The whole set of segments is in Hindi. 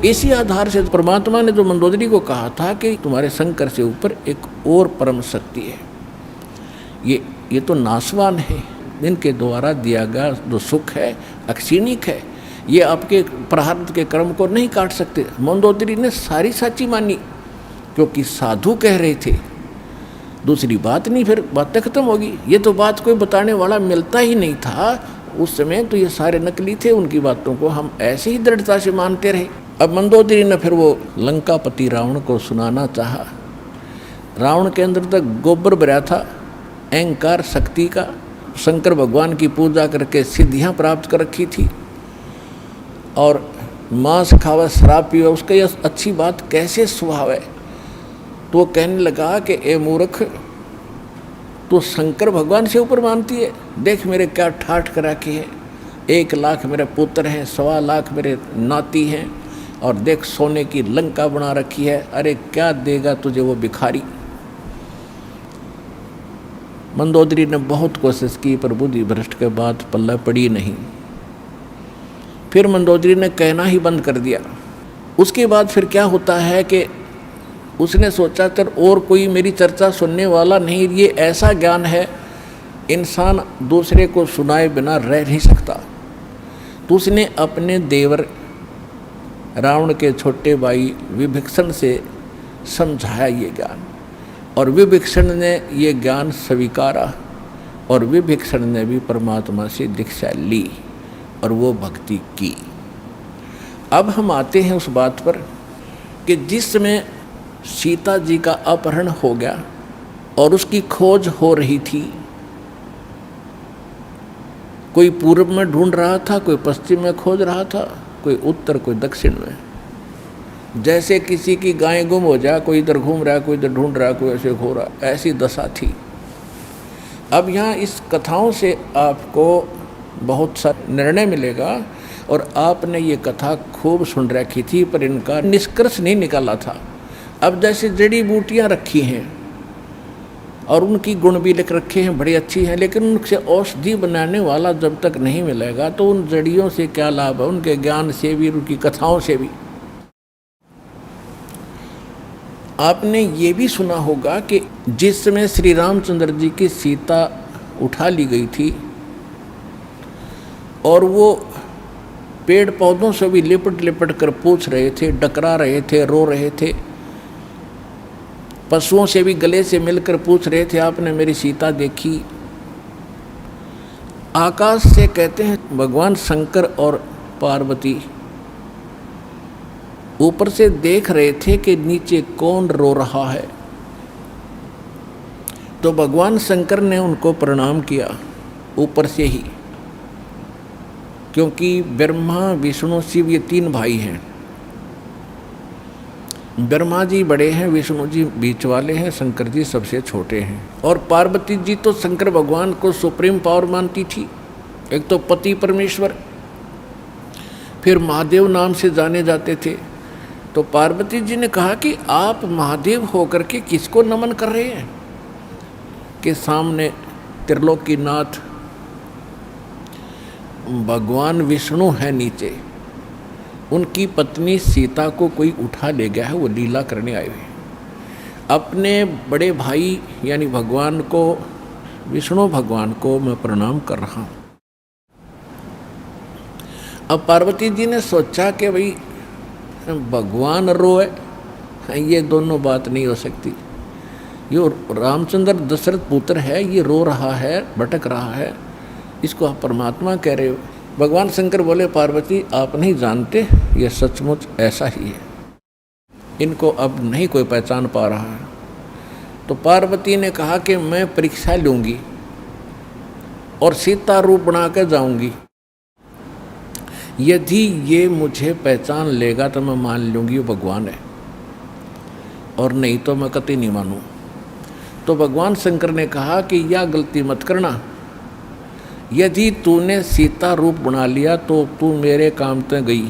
इसी आधार से परमात्मा ने जो मंदोदरी को कहा था कि तुम्हारे शंकर से ऊपर एक और परम शक्ति है, ये तो नाशवान है, इनके द्वारा दिया गया जो सुख है अक्षीणिक है, ये आपके प्रारब्ध के कर्म को नहीं काट सकते। मंदोदरी ने सारी सच्ची मानी क्योंकि साधु कह रहे थे, दूसरी बात नहीं, फिर बातें खत्म होगी। ये तो बात कोई बताने वाला मिलता ही नहीं था उस समय, तो ये सारे नकली थे, उनकी बातों को हम ऐसे ही दृढ़ता से मानते रहे। अब मंदोदरी ने फिर वो लंकापति रावण को सुनाना चाहा। रावण के अंदर तक गोबर भरा था अहंकार शक्ति का, शंकर भगवान की पूजा करके सिद्धियां प्राप्त कर रखी थी और मांस खावा शराब पीवा उसका यह अच्छी बात कैसे स्वभाव है। तो वो कहने लगा कि ए मूर्ख, तो शंकर भगवान से ऊपर मानती है, देख मेरे क्या ठाठ करा के है, 1 लाख मेरे पुत्र हैं, 1.25 लाख मेरे नाती हैं, और देख सोने की लंका बना रखी है, अरे क्या देगा तुझे वो भिखारी। मंदोदरी ने बहुत कोशिश की पर बुद्धि भ्रष्ट के बाद पल्ला पड़ी नहीं। फिर मंदोदरी ने कहना ही बंद कर दिया। उसके बाद फिर क्या होता है कि उसने सोचा कर और कोई मेरी चर्चा सुनने वाला नहीं, ये ऐसा ज्ञान है इंसान दूसरे को सुनाए बिना रह नहीं सकता। तो उसने अपने देवर रावण के छोटे भाई विभीषण से समझाया ये ज्ञान, और विभीषण ने ये ज्ञान स्वीकारा और विभीषण ने भी परमात्मा से दीक्षा ली और वो भक्ति की। अब हम आते हैं उस बात पर कि जिस समय सीता जी का अपहरण हो गया और उसकी खोज हो रही थी, कोई पूर्व में ढूंढ रहा था, कोई पश्चिम में खोज रहा था, कोई उत्तर कोई दक्षिण में। जैसे किसी की गाय गुम हो जाए, कोई इधर घूम रहा है, कोई इधर ढूंढ रहा है, कोई ऐसे घो रहा, ऐसी दशा थी। अब यहाँ इस कथाओं से आपको बहुत सा निर्णय मिलेगा, और आपने ये कथा खूब सुन रखी थी पर इनका निष्कर्ष नहीं निकाला था। अब जैसे जड़ी बूटियाँ रखी हैं और उनकी गुण भी लिख रखे हैं, बड़ी अच्छी हैं, लेकिन उनसे औषधि बनाने वाला जब तक नहीं मिलेगा तो उन जड़ियों से क्या लाभ है, उनके ज्ञान से भी, उनकी कथाओं से भी। आपने ये भी सुना होगा कि जिस समय श्री रामचंद्र जी की सीता उठा ली गई थी और वो पेड़ पौधों से भी लिपट लिपट कर पूछ रहे थे, डकरा रहे थे, रो रहे थे, पशुओं से भी गले से मिलकर पूछ रहे थे, आपने मेरी सीता देखी। आकाश से कहते हैं भगवान शंकर और पार्वती ऊपर से देख रहे थे कि नीचे कौन रो रहा है। तो भगवान शंकर ने उनको प्रणाम किया ऊपर से ही, क्योंकि ब्रह्मा विष्णु शिव ये 3 भाई हैं। ब्रह्मा जी बड़े हैं, विष्णु जी बीच वाले हैं, शंकर जी सबसे छोटे हैं। और पार्वती जी तो शंकर भगवान को सुप्रीम पावर मानती थी, एक तो पति परमेश्वर, फिर महादेव नाम से जाने जाते थे। तो पार्वती जी ने कहा कि आप महादेव होकर के किसको नमन कर रहे हैं, कि सामने त्रिलोकीनाथ भगवान विष्णु है, नीचे उनकी पत्नी सीता को कोई उठा ले गया है, वो लीला करने आए हुए। अपने बड़े भाई यानी भगवान को, विष्णु भगवान को मैं प्रणाम कर रहा हूँ। अब पार्वती जी ने सोचा कि भाई भगवान रोए, ये दोनों बात नहीं हो सकती। ये रामचंद्र दशरथ पुत्र है, ये रो रहा है, भटक रहा है, इसको आप परमात्मा कह रहे हो। भगवान शंकर बोले, पार्वती आप नहीं जानते, ये सचमुच ऐसा ही है, इनको अब नहीं कोई पहचान पा रहा है। तो पार्वती ने कहा कि मैं परीक्षा लूँगी और सीता रूप बना कर जाऊँगी, यदि ये मुझे पहचान लेगा तो मैं मान लूँगी वो भगवान है, और नहीं तो मैं कतई नहीं मानूँ। तो भगवान शंकर ने कहा कि यह गलती मत करना, यदि तूने सीता रूप बना लिया तो तू मेरे काम ते गई,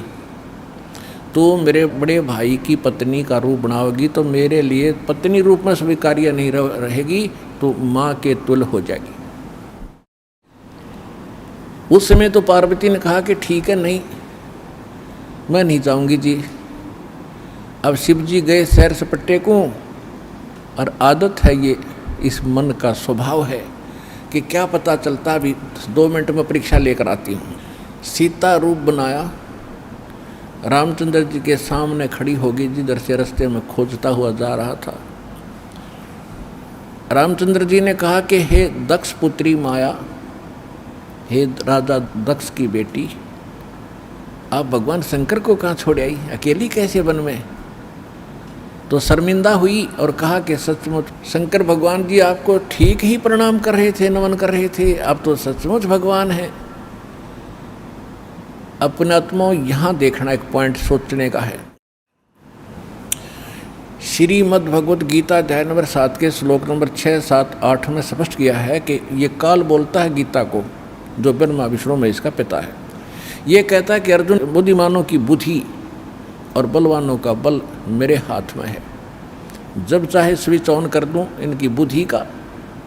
तू मेरे बड़े भाई की पत्नी का रूप बनाओगी तो मेरे लिए पत्नी रूप में स्वीकार्य नहीं रहेगी, तो माँ के तुल्य हो जाएगी। उस समय तो पार्वती ने कहा कि ठीक है, नहीं मैं नहीं जाऊंगी जी, अब शिव जी गए सैर सपट्टे को, और आदत है ये, इस मन का स्वभाव है कि क्या पता चलता, अभी 2 मिनट में परीक्षा लेकर आती हूँ। सीता रूप बनाया, रामचंद्र जी के सामने खड़ी होगी, जिधर से रास्ते में खोजता हुआ जा रहा था। रामचंद्र जी ने कहा कि हे दक्ष पुत्री माया, हे राजा दक्ष की बेटी, आप भगवान शंकर को कहाँ छोड़ आई, अकेली कैसे वन में? तो शर्मिंदा हुई और कहा कि सचमुच शंकर भगवान जी आपको ठीक ही प्रणाम कर रहे थे, नमन कर रहे थे, आप तो सचमुच भगवान हैं। अपने आत्मा यहाँ देखना एक पॉइंट सोचने का है। श्रीमद् भगवद गीता अध्याय नंबर 7 के श्लोक नंबर 6, 7, 8 में स्पष्ट किया है कि ये काल बोलता है गीता को, जो ब्रह्मा विष्णु में इसका पिता है। ये कहता है कि अर्जुन, बुद्धिमानों की बुद्धि और बलवानों का बल मेरे हाथ में है। जब चाहे स्विच ऑन कर दूं इनकी बुद्धि का,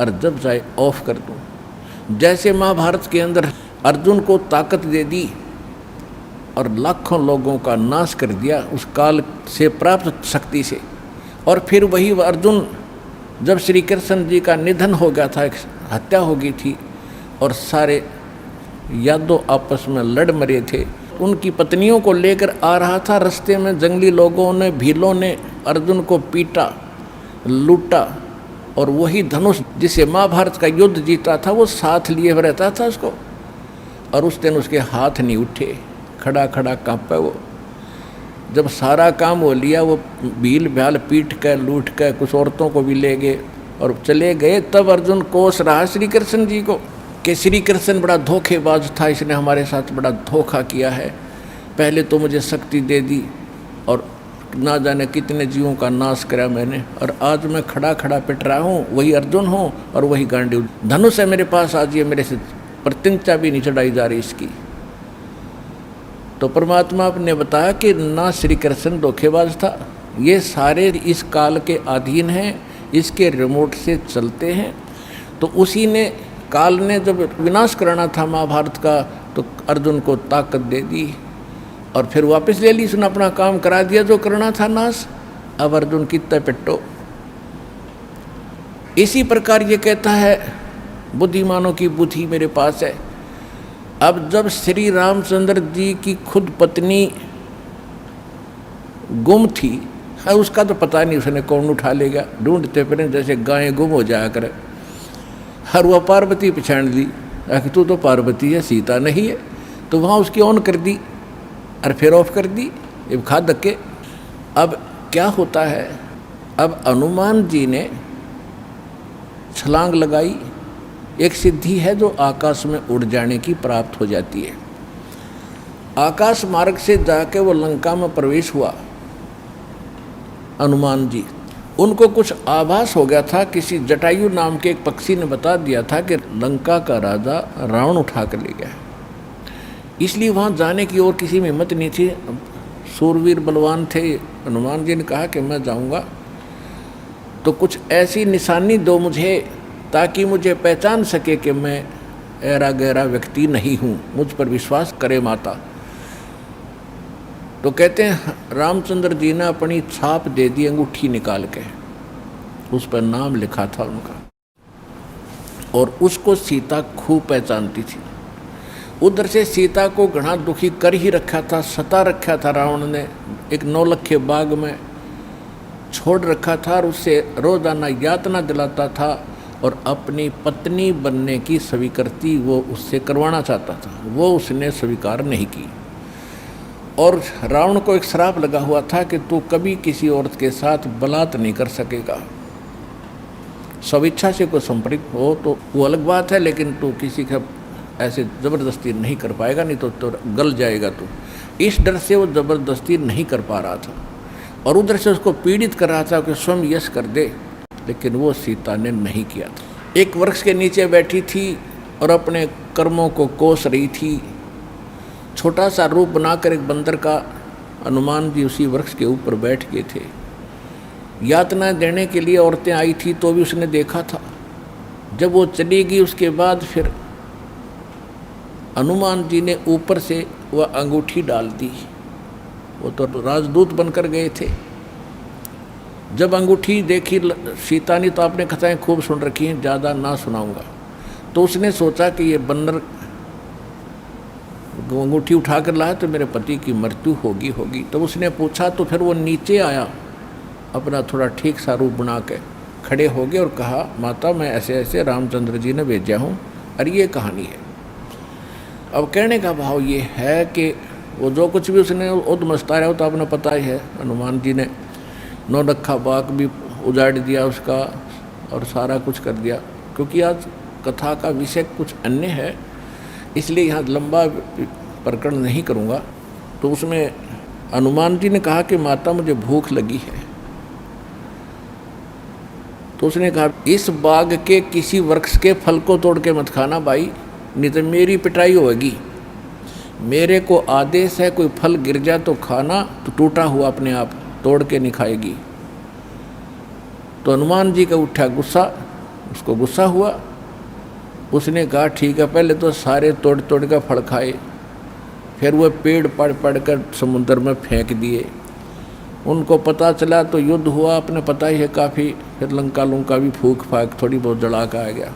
और जब चाहे ऑफ कर दूं। जैसे महाभारत के अंदर अर्जुन को ताकत दे दी और लाखों लोगों का नाश कर दिया उस काल से प्राप्त शक्ति से, और फिर वही अर्जुन जब श्री कृष्ण जी का निधन हो गया था, एक हत्या हो गई थी और सारे यादव आपस में लड़ मरे थे, उनकी पत्नियों को लेकर आ रहा था, रास्ते में जंगली लोगों ने, भीलों ने अर्जुन को पीटा, लूटा, और वही धनुष जिसे महाभारत का युद्ध जीता था वो साथ लिए रहता था उसको, और उस दिन उसके हाथ नहीं उठे, खड़ा खड़ा कांपे वो। जब सारा काम हो लिया, वो भील भ्याल पीट कर लूट कर कुछ औरतों को भी ले गए और चले गए, तब अर्जुन कोस रहा श्री कृष्ण जी को कि श्री कृष्ण बड़ा धोखेबाज था, इसने हमारे साथ बड़ा धोखा किया है। पहले तो मुझे शक्ति दे दी और ना जाने कितने जीवों का नाश करा मैंने, और आज मैं खड़ा खड़ा पिट रहा हूँ, वही अर्जुन हूँ और वही गांडीव धनुष है मेरे पास, आज ये मेरे से प्रतिज्ञा भी नहीं चढ़ाई जा रही इसकी। तो परमात्मा ने बताया कि ना श्री कृष्ण धोखेबाज था, ये सारे इस काल के अधीन हैं, इसके रिमोट से चलते हैं। तो उसी ने, काल ने जब विनाश करना था महाभारत का, तो अर्जुन को ताकत दे दी और फिर वापस ले ली, उसने अपना काम करा दिया जो करना था नाश। अब अर्जुन कितना पिट्टो। इसी प्रकार ये कहता है बुद्धिमानों की बुद्धि मेरे पास है। अब जब श्री रामचंद्र जी की खुद पत्नी गुम थी, है उसका तो पता नहीं उसने कौन उठा लेगा, ढूंढते फिर जैसे गायें गुम हो जाया करे। हर वह पार्वती पहचान ली, तू तो पार्वती है, सीता नहीं है, तो वहाँ उसकी ऑन कर दी और फिर ऑफ कर दी, ये खा धक्के। अब क्या होता है, अब हनुमान जी ने छलांग लगाई, एक सिद्धि है जो आकाश में उड़ जाने की प्राप्त हो जाती है। आकाश मार्ग से जाके वो लंका में प्रवेश हुआ हनुमान जी। उनको कुछ आभास हो गया था, किसी जटायु नाम के एक पक्षी ने बता दिया था कि लंका का राजा रावण उठा कर ले गया, इसलिए वहाँ जाने की और किसी में हिम्मत नहीं थी। सूरवीर बलवान थे, हनुमान जी ने कहा कि मैं जाऊँगा तो कुछ ऐसी निशानी दो मुझे ताकि मुझे पहचान सके कि मैं ऐरा गहरा व्यक्ति नहीं हूँ, मुझ पर विश्वास करे माता। तो कहते हैं रामचंद्र जी ने अपनी छाप दे दी, अंगूठी निकाल के, उस पर नाम लिखा था उनका, और उसको सीता खूब पहचानती थी। उधर से सीता को घना दुखी कर ही रखा था, सता रखा था रावण ने, एक नौलखे बाग में छोड़ रखा था और उससे रोजाना यातना दिलाता था और अपनी पत्नी बनने की स्वीकृति वो उससे करवाना चाहता था, वो उसने स्वीकार नहीं की। और रावण को एक श्राप लगा हुआ था कि तू कभी किसी औरत के साथ बलात् नहीं कर सकेगा, स्वेच्छा से कोई संपर्क हो तो वो अलग बात है, लेकिन तू किसी का ऐसे ज़बरदस्ती नहीं कर पाएगा, नहीं तो गल जाएगा तू। इस डर से वो ज़बरदस्ती नहीं कर पा रहा था और उधर से उसको पीड़ित कर रहा था कि स्वयं यश कर दे, लेकिन वो सीता ने नहीं किया था। एक वृक्ष के नीचे बैठी थी और अपने कर्मों को कोस रही थी। छोटा सा रूप बनाकर एक बंदर का हनुमान जी उसी वृक्ष के ऊपर बैठ गए थे। यातना देने के लिए औरतें आई थी तो भी उसने देखा था। जब वो चली गई उसके बाद फिर हनुमान जी ने ऊपर से वह अंगूठी डाल दी। वो तो राजदूत बनकर गए थे, जब अंगूठी देखी सीता ने तो आपने कथाएं खूब सुन रखी हैं, ज़्यादा ना सुनाऊंगा। तो उसने सोचा कि ये बंदर अंगूठी उठा कर लाया तो मेरे पति की मृत्यु होगी। तो उसने पूछा, तो फिर वो नीचे आया, अपना थोड़ा ठीक सा रूप बना के खड़े हो गए और कहा, माता मैं ऐसे ऐसे रामचंद्र जी ने भेजा हूँ और ये कहानी है। अब कहने का भाव ये है कि वो जो कुछ भी उसने उद्मस्ता रहा हो तो आपने पता ही है, हनुमान जी ने नौलखा बाग भी उजाड़ दिया उसका और सारा कुछ कर दिया। क्योंकि आज कथा का विषय कुछ अन्य है, इसलिए यहाँ लंबा प्रकरण नहीं करूँगा। तो उसमें हनुमान जी ने कहा कि माता मुझे भूख लगी है। तो उसने कहा, इस बाग के किसी वृक्ष के फल को तोड़ के मत खाना भाई, नहीं तो मेरी पिटाई होगी। मेरे को आदेश है, कोई फल गिर जाए तो खाना, तो टूटा हुआ अपने आप तोड़ के नहीं खाएगी। तो हनुमान जी का उठा गुस्सा, उसको गुस्सा हुआ। उसने कहा ठीक है, पहले तो सारे तोड़ तोड़ कर फल खाए, फिर वह पेड़ पड़ पड़ कर समुद्र में फेंक दिए। उनको पता चला तो युद्ध हुआ, अपने पता ही है काफ़ी। फिर लंका लुंका भी फूक फाक थोड़ी बहुत जला का आ गया।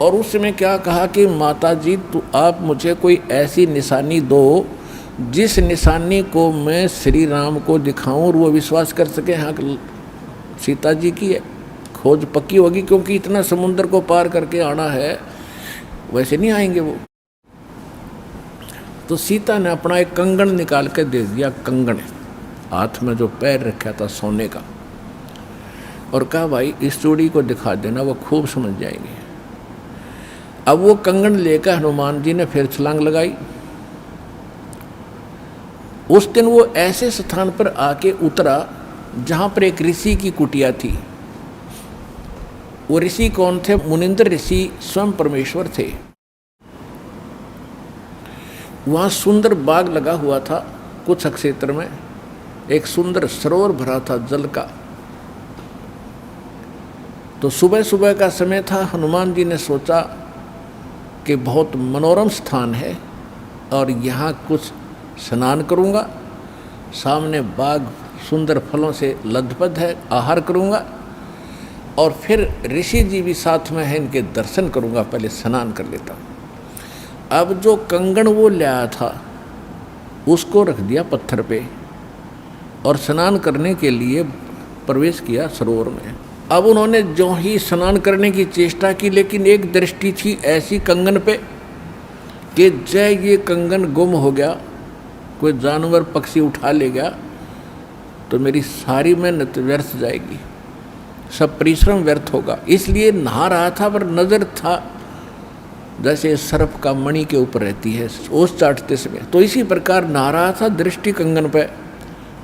और उस समय क्या कहा कि माता जी तो आप मुझे कोई ऐसी निशानी दो जिस निशानी को मैं श्री राम को दिखाऊं और वो विश्वास कर सके हाँ सीता जी की है, खोज पक्की होगी। क्योंकि इतना समुद्र को पार करके आना है, वैसे नहीं आएंगे वो। तो सीता ने अपना एक कंगन निकाल के दे दिया, कंगन हाथ में जो पैर रखा था सोने का, और कहा भाई इस चूड़ी को दिखा देना, वो खूब समझ जाएंगे। अब वो कंगन लेकर हनुमान जी ने फिर छलांग लगाई। उस दिन वो ऐसे स्थान पर आके उतरा जहाँ पर एक ऋषि की कुटिया थी। वो ऋषि कौन थे? मुनिंद्र ऋषि स्वयं परमेश्वर थे। वहाँ सुंदर बाग लगा हुआ था, कुछ क्षेत्र में एक सुंदर सरोवर भरा था जल का। तो सुबह सुबह का समय था। हनुमान जी ने सोचा कि बहुत मनोरम स्थान है और यहाँ कुछ स्नान करूँगा, सामने बाग सुंदर फलों से लदपद है, आहार करूँगा और फिर ऋषि जी भी साथ में हैं, इनके दर्शन करूँगा, पहले स्नान कर लेता हूँ। अब जो कंगन वो लाया था उसको रख दिया पत्थर पे और स्नान करने के लिए प्रवेश किया सरोवर में। अब उन्होंने जो ही स्नान करने की चेष्टा की, लेकिन एक दृष्टि थी ऐसी कंगन पे कि जय ये कंगन गुम हो गया, कोई जानवर पक्षी उठा ले गया तो मेरी सारी मेहनत व्यर्थ जाएगी, सब परिश्रम व्यर्थ होगा। इसलिए नहा रहा था पर नज़र था जैसे सर्प का मणि के ऊपर रहती है ओस चाटते समय, तो इसी प्रकार नहा रहा था, दृष्टि कंगन पे।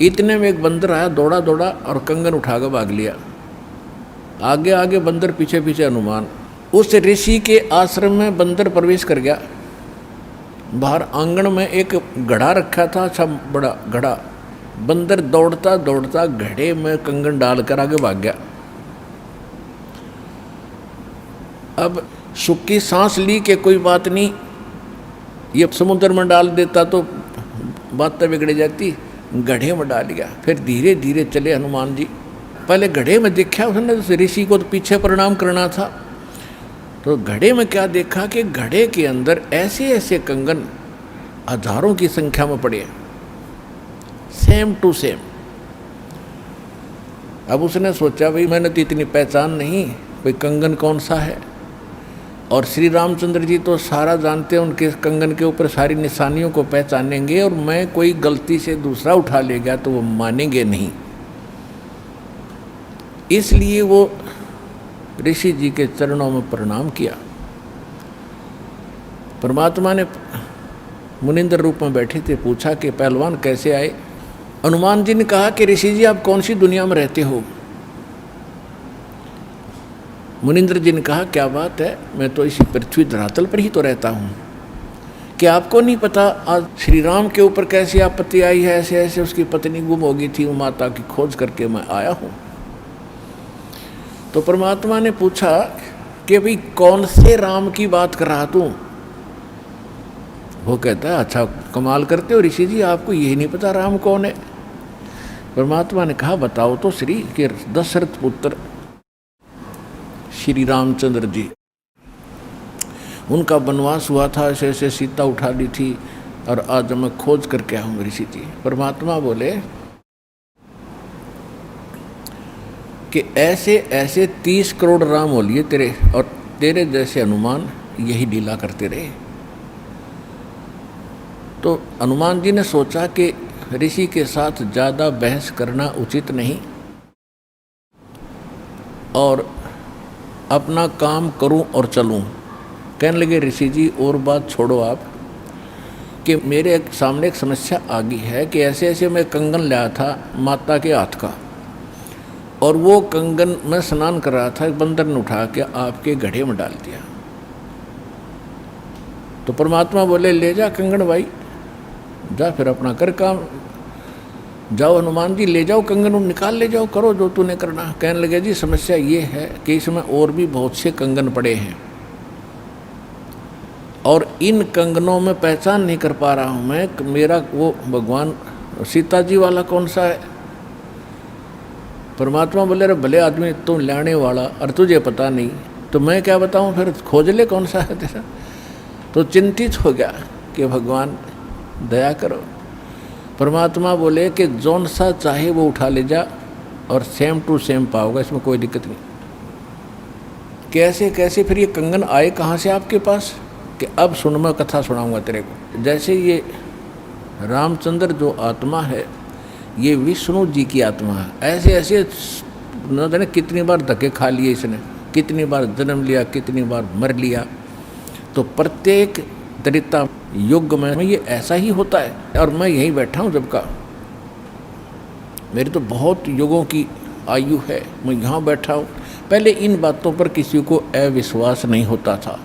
इतने में एक बंदर आया, दौड़ा दौड़ा और कंगन उठाकर भाग लिया। आगे आगे बंदर, पीछे पीछे हनुमान। उस ऋषि के आश्रम में बंदर प्रवेश कर गया। बाहर आंगन में एक घड़ा रखा था, अच्छा बड़ा घड़ा। बंदर दौड़ता दौड़ता घड़े में कंगन डालकर आगे भाग गया। अब सुख की सांस ली कि कोई बात नहीं, ये समुद्र में डाल देता तो बात बिगड़ जाती, गड्ढे में डाल दिया। फिर धीरे धीरे चले हनुमान जी। पहले घड़े में देखा उसने, ऋषि को तो पीछे प्रणाम करना था। तो घड़े में क्या देखा कि घड़े के अंदर ऐसे ऐसे कंगन हजारों की संख्या में पड़े, सेम टू सेम। अब उसने सोचा भाई मैंने तो इतनी पहचान नहीं, कोई कंगन कौन सा है। और श्री रामचंद्र जी तो सारा जानते हैं, उनके कंगन के ऊपर सारी निशानियों को पहचानेंगे, और मैं कोई गलती से दूसरा उठा ले गया तो वो मानेंगे नहीं। इसलिए वो ऋषि जी के चरणों में प्रणाम किया। परमात्मा ने मुनिंद्र रूप में बैठे थे, पूछा कि पहलवान कैसे आए। हनुमान जी ने कहा कि ऋषि जी आप कौन सी दुनिया में रहते हो। मुनिंद्र जी ने कहा क्या बात है, मैं तो इसी पृथ्वी धरातल पर ही तो रहता हूँ, क्या आपको नहीं पता आज श्री राम के ऊपर कैसी आपत्ति आई है। ऐसे ऐसे उसकी पत्नी गुम हो गई थी, वो माता की खोज करके मैं आया हूँ। तो परमात्मा ने पूछा कि भाई कौन से राम की बात कर रहा तू। वो कहता है अच्छा कमाल करते हो ऋषि जी, आपको यही नहीं पता राम कौन है। परमात्मा ने कहा बताओ तो श्री के दशरथ पुत्र श्री रामचंद्र जी, उनका वनवास हुआ था, ऐसे ऐसे सीता उठा ली थी और आज मैं खोज करके आऊँ ऋषि जी। परमात्मा बोले कि ऐसे ऐसे 30 करोड़ राम हो लिए तेरे, और तेरे जैसे हनुमान यही लीला करते रहे। तो हनुमान जी ने सोचा कि ऋषि के साथ ज़्यादा बहस करना उचित नहीं और अपना काम करूं और चलूं। कहने लगे ऋषि जी और बात छोड़ो आप, कि मेरे सामने एक समस्या आ गई है कि ऐसे ऐसे मैं कंगन लाया था माता के हाथ का, और वो कंगन मैं स्नान कर रहा था, बंदर ने उठा के आपके घड़े में डाल दिया। तो परमात्मा बोले ले जा कंगन भाई, जा फिर अपना कर काम, जाओ हनुमान जी ले जाओ कंगन, निकाल ले जाओ, करो जो तूने करना। कहने लगे जी समस्या ये है कि इसमें और भी बहुत से कंगन पड़े हैं और इन कंगनों में पहचान नहीं कर पा रहा हूँ मैं, मेरा वो भगवान सीता जी वाला कौन सा है। परमात्मा बोले अरे भले आदमी तुम लाने वाला और तुझे पता नहीं तो मैं क्या बताऊँ, फिर खोज ले कौन सा है तेरा। तो चिंतित हो गया कि भगवान दया करो। परमात्मा बोले कि जौन सा चाहे वो उठा ले जा और सेम टू सेम पाओगे, इसमें कोई दिक्कत नहीं। कैसे कैसे फिर ये कंगन आए कहाँ से आपके पास, कि अब सुन मैं कथा सुनाऊंगा तेरे को। जैसे ये रामचंद्र जो आत्मा है ये विष्णु जी की आत्मा है, ऐसे ऐसे न जाने कितनी बार धक्के खा लिए इसने, कितनी बार जन्म लिया, कितनी बार मर लिया। तो प्रत्येक त्रेता युग में ये ऐसा ही होता है। और मैं यहीं बैठा हूँ जब का, मेरी तो बहुत युगों की आयु है, मैं यहाँ बैठा हूँ। पहले इन बातों पर किसी को अविश्वास नहीं होता था।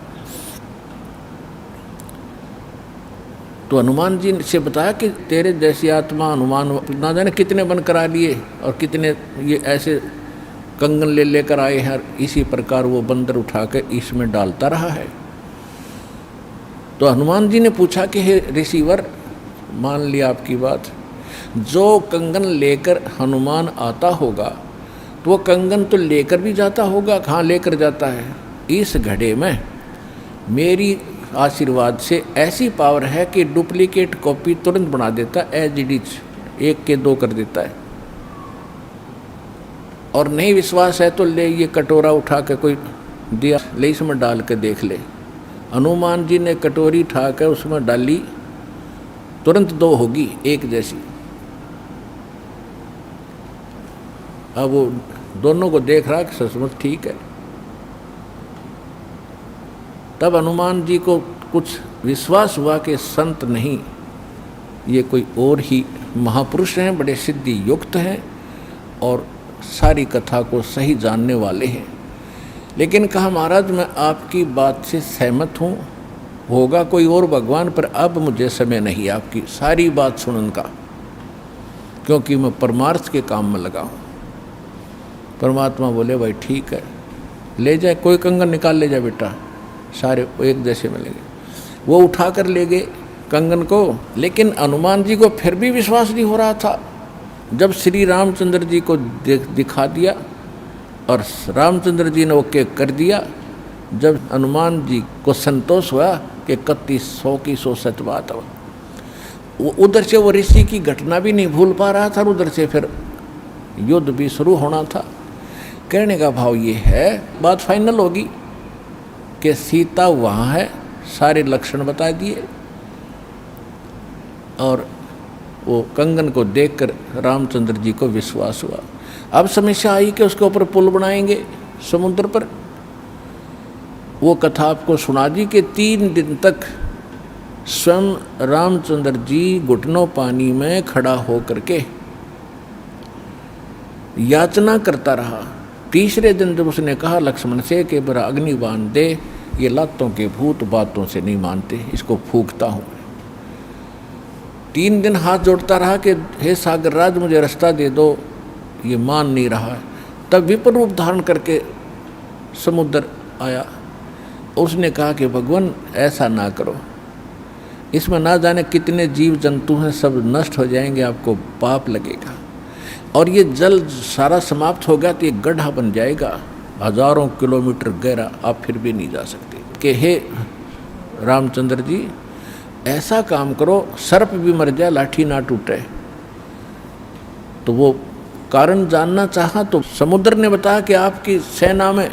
तो हनुमान जी से बताया कि तेरे जैसी आत्मा हनुमान ना जाने कितने बन करा लिए और कितने ये ऐसे कंगन ले लेकर आए हैं, इसी प्रकार वो बंदर उठा कर इसमें डालता रहा है। तो हनुमान जी ने पूछा कि हे ऋषिवर, मान लिया आपकी बात, जो कंगन लेकर हनुमान आता होगा तो वो कंगन तो लेकर भी जाता होगा, कहाँ लेकर जाता है, इस घड़े में मेरी आशीर्वाद से ऐसी पावर है कि डुप्लीकेट कॉपी तुरंत बना देता, एज इट इज 1 के 2 कर देता है। और नहीं विश्वास है तो ले ये कटोरा उठा के कोई दिया, ले इसमें डाल के देख ले। हनुमान जी ने कटोरी उठा कर उसमें डाली, तुरंत 2 होगी, 1 जैसी। अब वो दोनों को देख रहा कि सचमुच ठीक है। तब हनुमान जी को कुछ विश्वास हुआ कि संत नहीं, ये कोई और ही महापुरुष हैं, बड़े सिद्धि युक्त हैं और सारी कथा को सही जानने वाले हैं। लेकिन कहा महाराज मैं आपकी बात से सहमत हूँ, होगा कोई और भगवान, पर अब मुझे समय नहीं आपकी सारी बात सुनने का, क्योंकि मैं परमार्थ के काम में लगा हूँ। परमात्मा बोले भाई ठीक है, ले जाए, कोई कंगन निकाल ले जाए बेटा, सारे एक जैसे मिलेंगे। वो उठा कर ले गए कंगन को। लेकिन हनुमान जी को फिर भी विश्वास नहीं हो रहा था। जब श्री रामचंद्र जी को दिखा दिया और रामचंद्र जी ने ओके कर दिया, जब हनुमान जी को संतोष हुआ कि 3100 की 100 सच बात है, वो उधर से वो ऋषि की घटना भी नहीं भूल पा रहा था, उधर से फिर युद्ध भी शुरू होना था। कहने का भाव ये है, बात फाइनल होगी कि सीता वहाँ है, सारे लक्षण बता दिए, और वो कंगन को देखकर रामचंद्र जी को विश्वास हुआ। अब समस्या आई कि उसके ऊपर पुल बनाएंगे समुद्र पर। वो कथा आपको सुना दी कि 3 दिन तक स्वयं रामचंद्र जी घुटनों पानी में खड़ा होकर के याचना करता रहा। तीसरे दिन जब उसने कहा लक्ष्मण से कि बड़ा अग्नि बांध दे, ये लातों के भूत बातों से नहीं मानते, इसको फूंकता हूँ। 3 दिन हाथ जोड़ता रहा कि हे सागर राज मुझे रास्ता दे दो, ये मान नहीं रहा। तब विपर रूप धारण करके समुद्र आया। उसने कहा कि भगवान ऐसा ना करो, इसमें ना जाने कितने जीव जंतु हैं, सब नष्ट हो जाएंगे, आपको पाप लगेगा। और ये जल सारा समाप्त हो गया तो ये गड्ढा बन जाएगा, हजारों किलोमीटर गहरा, आप फिर भी नहीं जा सकते। कि हे रामचंद्र जी, ऐसा काम करो, सर्प भी मर जाए लाठी ना टूटे। तो वो कारण जानना चाहा तो समुद्र ने बताया कि आपकी सेना में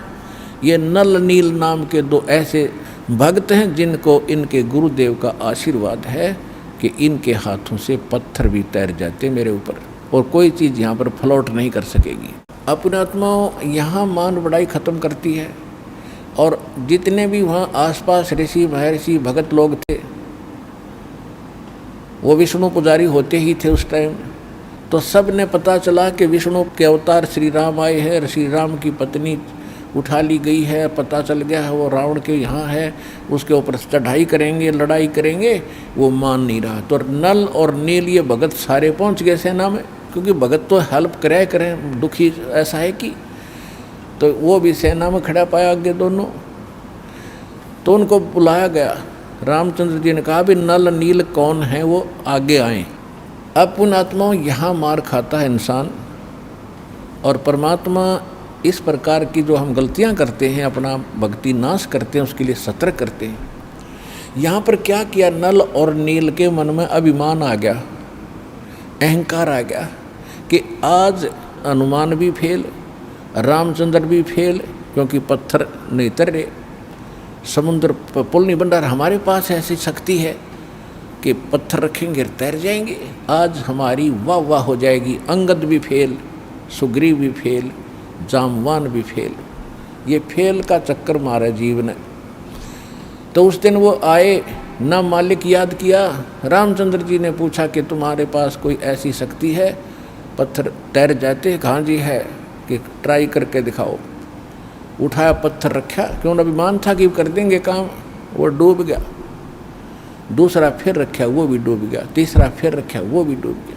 ये नल नील नाम के 2 ऐसे भक्त हैं जिनको इनके गुरुदेव का आशीर्वाद है कि इनके हाथों से पत्थर भी तैर जाते मेरे ऊपर, और कोई चीज़ यहाँ पर फ्लोट नहीं कर सकेगी। अपने आत्माओं यहाँ मान बढ़ाई खत्म करती है, और जितने भी वहाँ आसपास ऋषि महर्षि भगत लोग थे वो विष्णु पुजारी होते ही थे उस टाइम। तो सब ने पता चला कि विष्णु के अवतार श्री राम आए हैं, श्री राम की पत्नी उठा ली गई है, पता चल गया है वो रावण के यहाँ है, उसके ऊपर चढ़ाई करेंगे, लड़ाई करेंगे। वो मान नहीं रहा। तो नल और नील ये भगत सारे पहुँच गए सेना में, क्योंकि भगत तो हेल्प करें, दुखी ऐसा है कि। तो वो भी सेना में खड़ा पाया आगे दोनों। तो उनको बुलाया गया। रामचंद्र जी ने कहा भी नल नील कौन है, वो आगे आए। अब पुण्यात्माओं यहाँ मार खाता है इंसान, और परमात्मा इस प्रकार की जो हम गलतियाँ करते हैं, अपना भक्ति नाश करते हैं, उसके लिए सतर्क करते हैं। यहाँ पर क्या किया, नल और नील के मन में अभिमान आ गया, अहंकार आ गया कि आज हनुमान भी फेल, रामचंद्र भी फेल, क्योंकि पत्थर नहीं तैरे, समुद्र पर पुल नहीं बन रहा। हमारे पास ऐसी शक्ति है कि पत्थर रखेंगे तैर जाएंगे, आज हमारी वाह वाह हो जाएगी। अंगद भी फेल, सुग्रीव भी फेल, जामवान भी फेल। ये फेल का चक्कर मारा जीव ने। तो उस दिन वो आए, ना मालिक याद किया। रामचंद्र जी ने पूछा कि तुम्हारे पास कोई ऐसी शक्ति है पत्थर तैर जाते? कहाँ जी है, कि ट्राई करके दिखाओ। उठाया, पत्थर रखा, क्यों अभिमान था कि कर देंगे काम, वो डूब गया। दूसरा फिर रखा, वो भी डूब गया। तीसरा फिर रखा, वो भी डूब गया।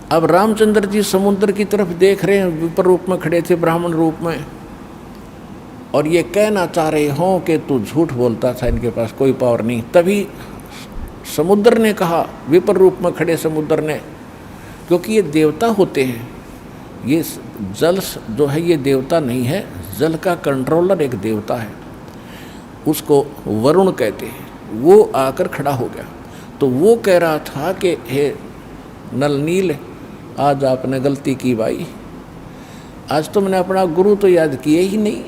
अब रामचंद्र जी समुद्र की तरफ देख रहे हैं, विपर रूप में खड़े थे, ब्राह्मण रूप में, और ये कहना चाह रहे हों कि तू झूठ बोलता था, इनके पास कोई पावर नहीं। तभी समुद्र ने कहा, विपर रूप में खड़े समुद्र ने, क्योंकि ये देवता होते हैं, ये जल जो है ये देवता नहीं है, जल का कंट्रोलर एक देवता है, उसको वरुण कहते हैं। वो आकर खड़ा हो गया। तो वो कह रहा था कि हे नल नील, आज आपने गलती की भाई, आज तुमने अपना गुरु तो याद किए ही नहीं,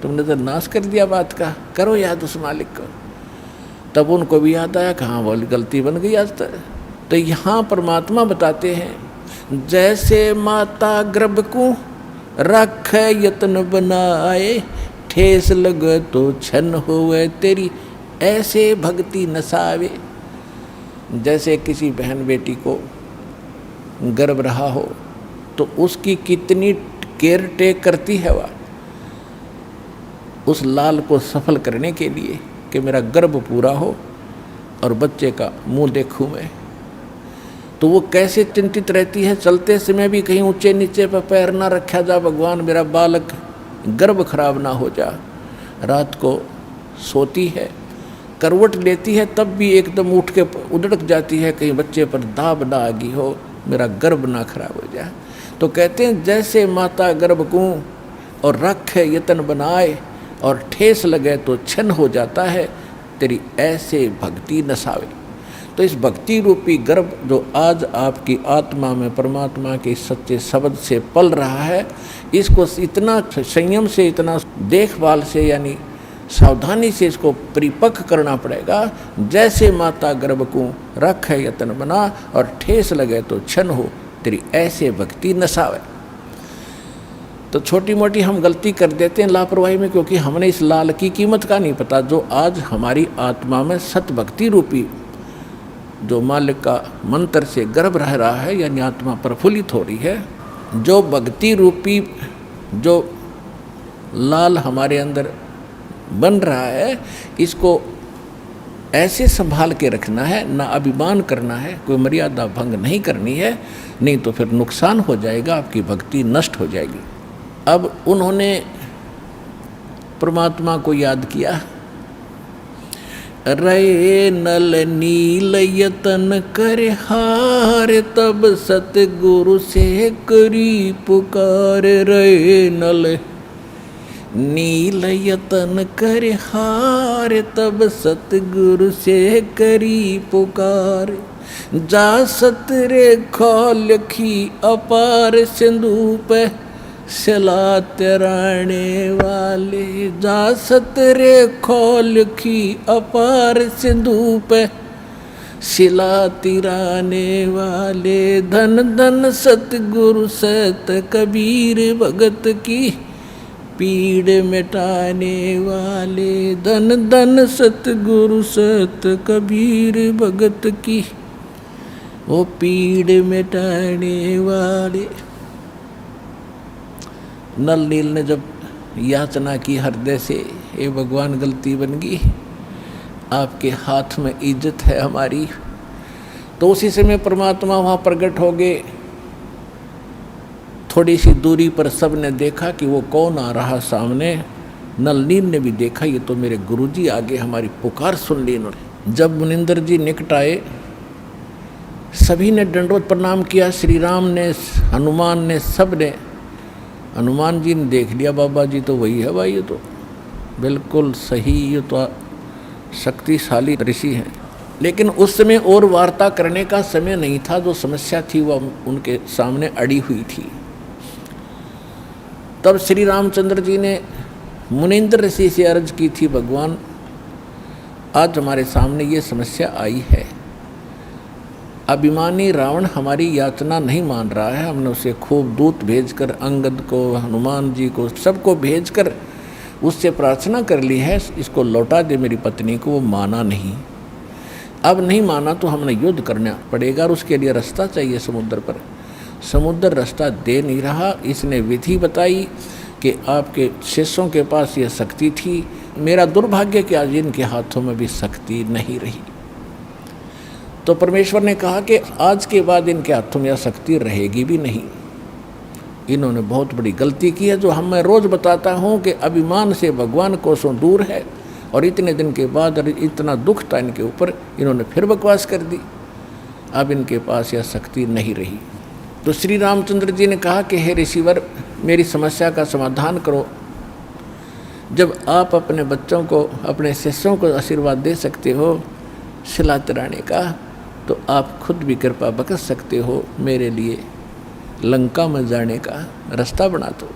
तुमने तो नाश कर दिया बात का। करो याद उस मालिक को। तब उनको भी याद आया, कहाँ बोली गलती बन गई आज तक। तो यहाँ परमात्मा बताते हैं, जैसे माता गर्भ को रख यत्न बनाए, ठेस लगे तो छन होवे तेरी, ऐसे भक्ति नसावे। जैसे किसी बहन बेटी को गर्भ रहा हो तो उसकी कितनी केयर टेक करती है वह उस लाल को सफल करने के लिए कि मेरा गर्भ पूरा हो और बच्चे का मुंह देखूं मैं। तो वो कैसे चिंतित रहती है, चलते समय भी कहीं ऊंचे नीचे पर पैर ना रखा जा, भगवान मेरा बालक गर्भ खराब ना हो जा। रात को सोती है, करवट लेती है, तब भी एकदम उठ के उधड़क जाती है, कहीं बच्चे पर दाब ना आ गई हो, मेरा गर्भ ना खराब हो जाए। तो कहते हैं जैसे माता गर्भ को और रखे यतन बनाए और ठेस लगे तो छन हो जाता है, तेरी ऐसे भक्ति नसावे। तो इस भक्ति रूपी गर्भ जो आज आपकी आत्मा में परमात्मा के सच्चे शब्द से पल रहा है, इसको इतना संयम से, इतना देखभाल से, यानी सावधानी से इसको परिपक्व करना पड़ेगा। जैसे माता गर्भ को रख है यतन बना और ठेस लगे तो छन हो, तेरी ऐसे भक्ति नसावे। तो छोटी मोटी हम गलती कर देते हैं लापरवाही में, क्योंकि हमने इस लाल की कीमत का नहीं पता, जो आज हमारी आत्मा में सत भक्ति रूपी जो मालिक का मंत्र से गर्भ रह रहा है, यानी आत्मा प्रफुल्लित हो रही है। जो भक्ति रूपी जो लाल हमारे अंदर बन रहा है, इसको ऐसे संभाल के रखना है, ना अभिमान करना है, कोई मर्यादा भंग नहीं करनी है, नहीं तो फिर नुकसान हो जाएगा, आपकी भक्ति नष्ट हो जाएगी। अब उन्होंने परमात्मा को याद किया, रहे नल नील यतन कर हार, तब सतगुरु से करी पुकार। रहे नल नील यतन कर हार, तब सतगुरु से करी पुकार। जा सतरे खोलखी अपार, सिंधु पे सिला तराने वाले। जा सतरे खोलखी अपार, सिंधु पे सिला तिराने वाले। धन धन सतगुरु सत कबीर, भगत की पीड़ मिटाने वाले। धन धन सतगुरु सत कबीर, भगत की वो पीड़ मिटाने वाले। नल नील ने जब याचना की हृदय से, हे भगवान गलती बन गई, आपके हाथ में इज्जत है हमारी, तो उसी समय परमात्मा वहाँ प्रकट हो गए। थोड़ी सी दूरी पर सब ने देखा कि वो कौन आ रहा सामने। नल नील ने भी देखा, ये तो मेरे गुरुजी आगे हमारी पुकार सुन ली इन्होंने। जब मुनिंदर जी निकट आए, सभी ने दंडवत प्रणाम किया। श्री राम ने, हनुमान ने, सब ने। हनुमान जी ने देख लिया, बाबा जी तो वही है भाई, ये तो बिल्कुल सही, ये तो शक्तिशाली ऋषि हैं। लेकिन उस समय और वार्ता करने का समय नहीं था। जो समस्या थी वह उनके सामने अड़ी हुई थी। तब श्री रामचंद्र जी ने मुनिंद्र ऋषि से अर्ज की थी, भगवान आज हमारे सामने ये समस्या आई है। अभिमानी रावण हमारी याचना नहीं मान रहा है। हमने उसे खूब दूत भेजकर, अंगद को, हनुमान जी को, सबको भेजकर उससे प्रार्थना कर ली है, इसको लौटा दे मेरी पत्नी को। वो माना नहीं। अब नहीं माना तो हमें युद्ध करना पड़ेगा और उसके लिए रास्ता चाहिए समुद्र पर। समुद्र रास्ता दे नहीं रहा। इसने विधि बताई कि आपके शिष्यों के पास यह शक्ति थी। मेरा दुर्भाग्य कि आज इनके हाथों में भी शक्ति नहीं रही। तो परमेश्वर ने कहा कि आज के बाद इनके हाथों में यह शक्ति रहेगी भी नहीं। इन्होंने बहुत बड़ी गलती की है, जो हम मैं रोज़ बताता हूँ कि अभिमान से भगवान कोसों दूर है। और इतने दिन के बाद इतना दुख था इनके ऊपर, इन्होंने फिर बकवास कर दी। अब इनके पास यह शक्ति नहीं रही। तो श्री रामचंद्र जी ने कहा कि हे ऋषिवर, मेरी समस्या का समाधान करो। जब आप अपने बच्चों को, अपने शिष्यों को आशीर्वाद दे सकते हो सिला तराने का, तो आप खुद भी कृपा बख्श सकते हो मेरे लिए लंका में जाने का रास्ता बना दो।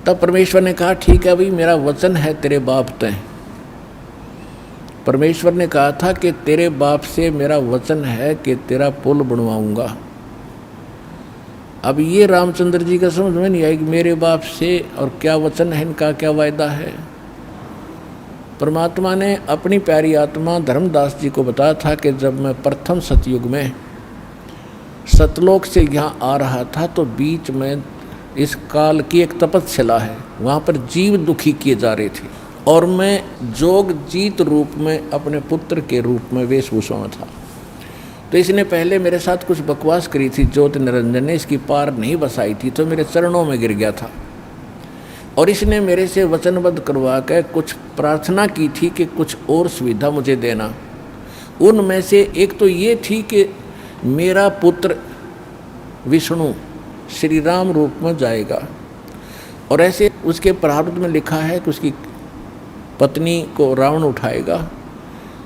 तब परमेश्वर ने कहा ठीक है भाई, मेरा वचन है तेरे बाप तय। परमेश्वर ने कहा था कि तेरे बाप से मेरा वचन है कि तेरा पुल बनवाऊंगा। अब ये रामचंद्र जी का समझ में नहीं आई कि मेरे बाप से और क्या वचन है इनका, क्या वायदा है। परमात्मा ने अपनी प्यारी आत्मा धर्मदास जी को बताया था कि जब मैं प्रथम सतयुग में सतलोक से यहाँ आ रहा था तो बीच में इस काल की एक तपस्या है, वहाँ पर जीव दुखी किए जा रहे थे और मैं जोग जीत रूप में अपने पुत्र के रूप में वेशभूषा में था। तो इसने पहले मेरे साथ कुछ बकवास करी थी, ज्योत निरंजन ने इसकी पार नहीं बसाई थी, तो मेरे चरणों में गिर गया था। और इसने मेरे से वचनबद्ध करवा कर कुछ प्रार्थना की थी कि कुछ और सुविधा मुझे देना। उनमें से एक तो ये थी कि मेरा पुत्र विष्णु श्री राम रूप में जाएगा, और ऐसे उसके प्रारब्ध में लिखा है कि उसकी पत्नी को रावण उठाएगा,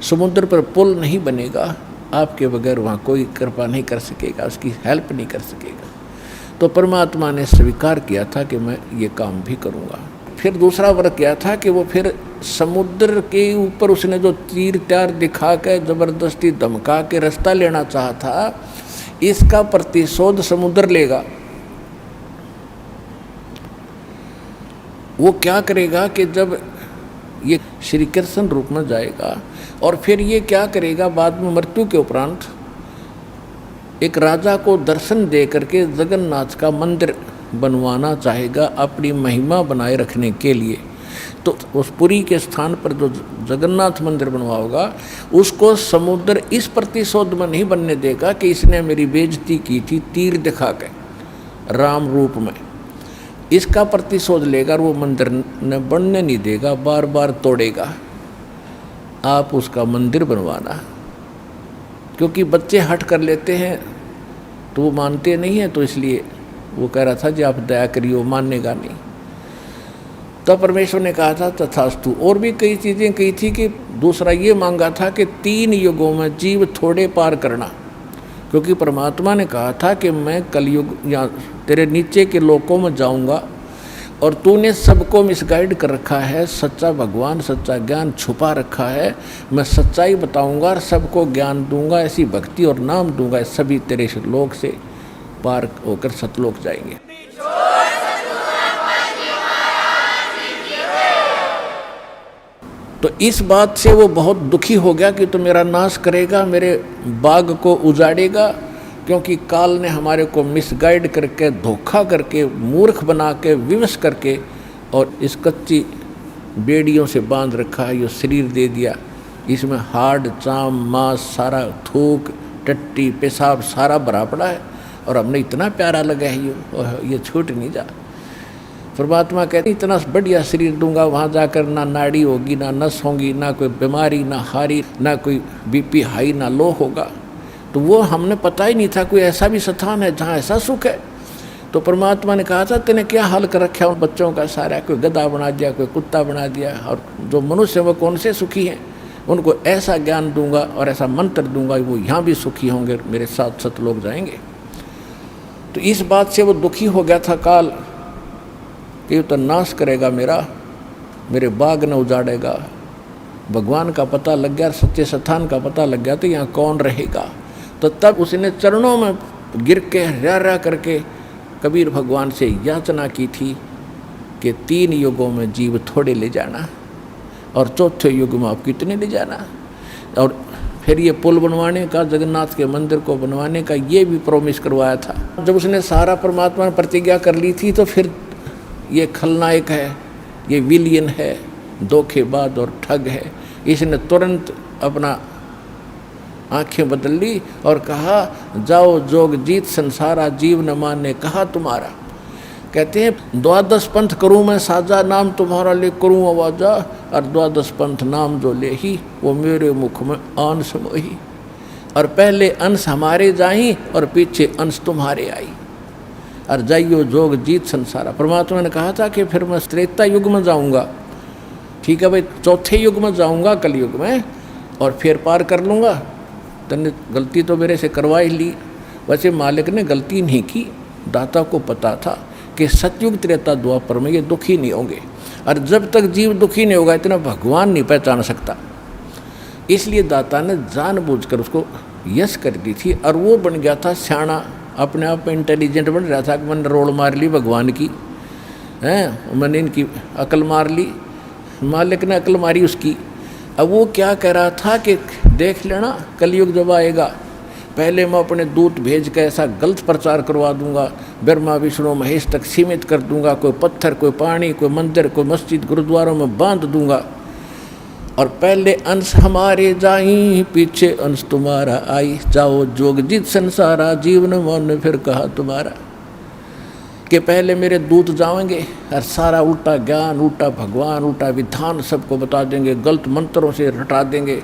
समुद्र पर पुल नहीं बनेगा, आपके बगैर वहाँ कोई कृपा नहीं कर सकेगा, उसकी हेल्प नहीं कर सकेगा। तो परमात्मा ने स्वीकार किया था कि मैं ये काम भी करूँगा। फिर दूसरा वर्ग क्या था कि वो फिर समुद्र के ऊपर उसने जो तीर त्यार दिखा के ज़बरदस्ती धमका के रास्ता लेना चाहा था, इसका प्रतिशोध समुद्र लेगा। वो क्या करेगा कि जब ये श्री कृष्ण रूप में जाएगा और फिर ये क्या करेगा, बाद में मृत्यु के उपरांत एक राजा को दर्शन दे करके जगन्नाथ का मंदिर बनवाना चाहेगा अपनी महिमा बनाए रखने के लिए। तो उस पुरी के स्थान पर जो जगन्नाथ मंदिर बनवाओगा उसको समुद्र इस प्रतिशोध में नहीं बनने देगा कि इसने मेरी बेइज्जती की थी तीर दिखा के राम रूप में, इसका प्रतिशोध लेगा और वो मंदिर न बनने नहीं देगा, बार बार तोड़ेगा। आप उसका मंदिर बनवाना। क्योंकि बच्चे हट कर लेते हैं तो वो मानते नहीं हैं, तो इसलिए वो कह रहा था जी आप दया करिए, वो मानेगा नहीं। तब परमेश्वर ने कहा था तथास्तु। और भी कई चीज़ें कही थी कि दूसरा ये मांगा था कि 3 युगों में जीव थोड़े पार करना। क्योंकि परमात्मा ने कहा था कि मैं कलयुग या तेरे नीचे के लोकों में जाऊंगा और तूने सबको मिसगाइड कर रखा है, सच्चा भगवान सच्चा ज्ञान छुपा रखा है, मैं सच्चाई बताऊंगा और सबको ज्ञान दूंगा, ऐसी भक्ति और नाम दूंगा, सभी तेरे लोक से पार होकर सतलोक जाएंगे। तो इस बात से वो बहुत दुखी हो गया कि तो मेरा नाश करेगा, मेरे बाग को उजाड़ेगा, क्योंकि काल ने हमारे को मिसगाइड करके, धोखा करके, मूर्ख बना के, विवश करके और इस कच्ची बेड़ियों से बांध रखा है। ये शरीर दे दिया, इसमें हाड़ चाम मांस सारा, थूक टट्टी पेशाब सारा भरा पड़ा है और हमने इतना प्यारा लगा है ये छूट नहीं जा। परमात्मा कहते इतना बढ़िया शरीर दूंगा, वहाँ जाकर ना नाड़ी होगी, ना नस होगी, ना कोई बीमारी, ना हारी, ना कोई बीपी हाई, ना लो होगा। तो वो हमने पता ही नहीं था कोई ऐसा भी स्थान है जहाँ ऐसा सुख है। तो परमात्मा ने कहा था तेने क्या हाल कर रखा उन बच्चों का सारा, कोई गधा बना दिया, कोई कुत्ता बना दिया, और जो मनुष्य वो कौन से सुखी हैं, उनको ऐसा ज्ञान दूंगा और ऐसा मंत्र दूंगा वो यहाँ भी सुखी होंगे, मेरे साथ सतलोक जाएंगे। तो इस बात से वो दुखी हो गया था काल कि तो नाश करेगा मेरे बाग न उजाड़ेगा। भगवान का पता लग गया, सच्चे स्थान का पता लग गया तो यहाँ कौन रहेगा। तो तब उसने चरणों में गिर के रा करके कबीर भगवान से याचना की थी कि 3 युगों में जीव थोड़े ले जाना और चौथे युग में आप कितने ले जाना। और फिर ये पुल बनवाने का, जगन्नाथ के मंदिर को बनवाने का ये भी प्रॉमिस करवाया था। जब उसने सारा परमात्मा ने प्रतिज्ञा कर ली थी तो फिर ये खलनायक है, ये विलियन है, धोखेबाज और ठग है, इसने तुरंत अपना आंखें बदल ली और कहा जाओ जोग जीत संसारा, जीव न माने कहा तुम्हारा। कहते हैं 12 पंथ करूँ मैं साजा, नाम तुम्हारा ले करूँ आवाजा, और 12 पंथ नाम जो ले ही वो मेरे मुख में अंश मोही। और पहले अंश हमारे जाई और पीछे अंश तुम्हारे आई, और जाइयो जोग जीत संसारा। परमात्मा ने कहा था कि फिर मैं त्रेता युग में जाऊंगा, ठीक है भाई, चौथे युग में जाऊंगा कलयुग में, और फिर पार कर लूँगा। तने गलती तो मेरे से करवा ही ली। वैसे मालिक ने गलती नहीं की, दाता को पता था कि सतयुग त्रेता द्वापर में ये दुखी नहीं होंगे, और जब तक जीव दुखी नहीं होगा इतना भगवान नहीं पहचान सकता। इसलिए दाता ने जानबूझकर उसको यश कर दी थी, और वो बन गया था सियाणा, अपने आप में इंटेलिजेंट बन रहा था कि मैंने रोड़ मार ली भगवान की, हैं मैंने इनकी अकल मार ली, मालिक ने अकल मारी उसकी। अब वो क्या कह रहा था कि देख लेना कलयुग जब आएगा, पहले मैं अपने दूत भेज कर ऐसा गलत प्रचार करवा दूंगा, ब्रह्मा विष्णु महेश तक सीमित कर दूंगा, कोई पत्थर कोई पानी कोई मंदिर कोई मस्जिद गुरुद्वारों में बांध दूंगा, और पहले अंश हमारे जाई पीछे अंश तुम्हारा आई, जाओ जोग जीत संसारा, जीवन मन फिर कहा तुम्हारा। कि पहले मेरे दूत जाएंगे और सारा उल्टा ज्ञान, उल्टा भगवान, उल्टा विधान सबको बता देंगे, गलत मंत्रों से रटा देंगे।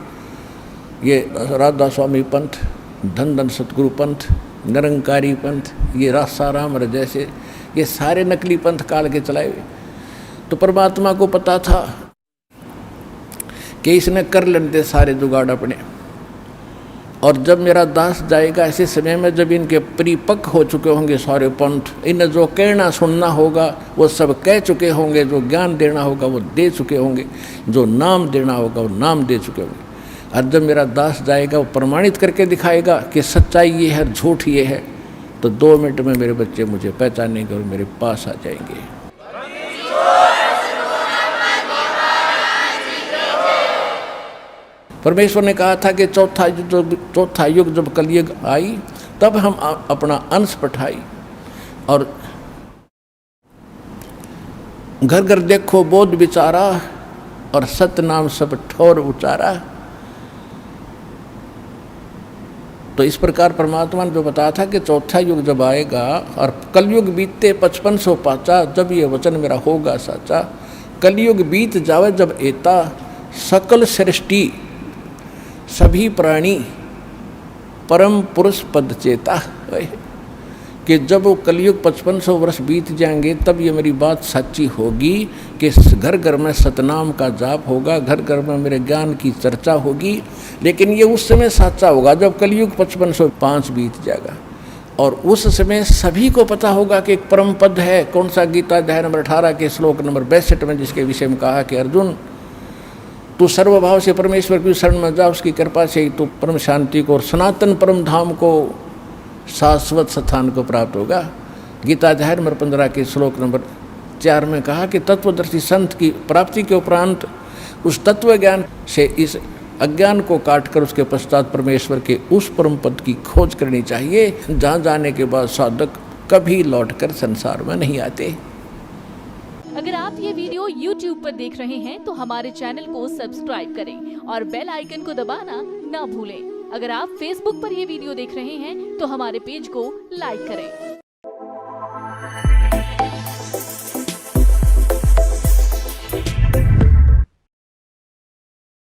ये राधा स्वामी पंथ, धन धन सतगुरु पंथ, निरंकारी पंथ, ये रासाराम जैसे ये सारे नकली पंथ काल के चलाए हुए। तो परमात्मा को पता था कि इसने कर लेते सारे जुगाड़ अपने, और जब मेरा दास जाएगा ऐसे समय में जब इनके परिपक्व हो चुके होंगे सारे पंथ, इन्हें जो कहना सुनना होगा वो सब कह चुके होंगे, जो ज्ञान देना होगा वो दे चुके होंगे, जो नाम देना होगा वो नाम दे चुके होंगे। और जब मेरा दास जाएगा वो प्रमाणित करके दिखाएगा कि सच्चाई ये है, झूठ ये है, तो 2 मिनट में मेरे बच्चे मुझे पहचानेंगे और मेरे पास आ जाएंगे। परमेश्वर ने कहा था कि चौथा युग जब कलयुग आई तब हम अपना अंश पठाई, और घर घर देखो बोध विचारा, और सत्य नाम सब ठोर उचारा। तो इस प्रकार परमात्मा ने जो बताया था कि चौथा युग जब आएगा और कलयुग बीतते 5500 पाचा, जब ये वचन मेरा होगा साचा। कलयुग बीत जावे जब एता, सकल सृष्टि सभी प्राणी परम पुरुष पद चेता, कि जब वो कलयुग 5500 वर्ष बीत जाएंगे तब ये मेरी बात सच्ची होगी कि घर घर में सतनाम का जाप होगा, घर घर में मेरे ज्ञान की चर्चा होगी। लेकिन ये उस समय सच्चा होगा जब कलयुग 5505 बीत जाएगा, और उस समय सभी को पता होगा कि एक परम पद है। कौन सा? गीता अध्याय नंबर 18 के श्लोक नंबर 62 में, जिसके विषय में कहा कि अर्जुन, तू सर्वभाव से परमेश्वर की शरण में जा, उसकी कृपा से ही तू परम शांति को और सनातन परम धाम को, शाश्वत स्थान को प्राप्त होगा। गीता अध्याय नंबर 15 के श्लोक नंबर 4 में कहा कि तत्वदर्शी संत की प्राप्ति के उपरांत उस तत्व ज्ञान से इस अज्ञान को काटकर उसके पश्चात परमेश्वर के उस परम पद की खोज करनी चाहिए, जहाँ जाने के बाद साधक कभी लौटकर संसार में नहीं आते। अगर आप ये वीडियो YouTube पर देख रहे हैं तो हमारे चैनल को सब्सक्राइब करें और बेल आइकन को दबाना ना भूलें। अगर आप Facebook पर ये वीडियो देख रहे हैं तो हमारे पेज को लाइक करें।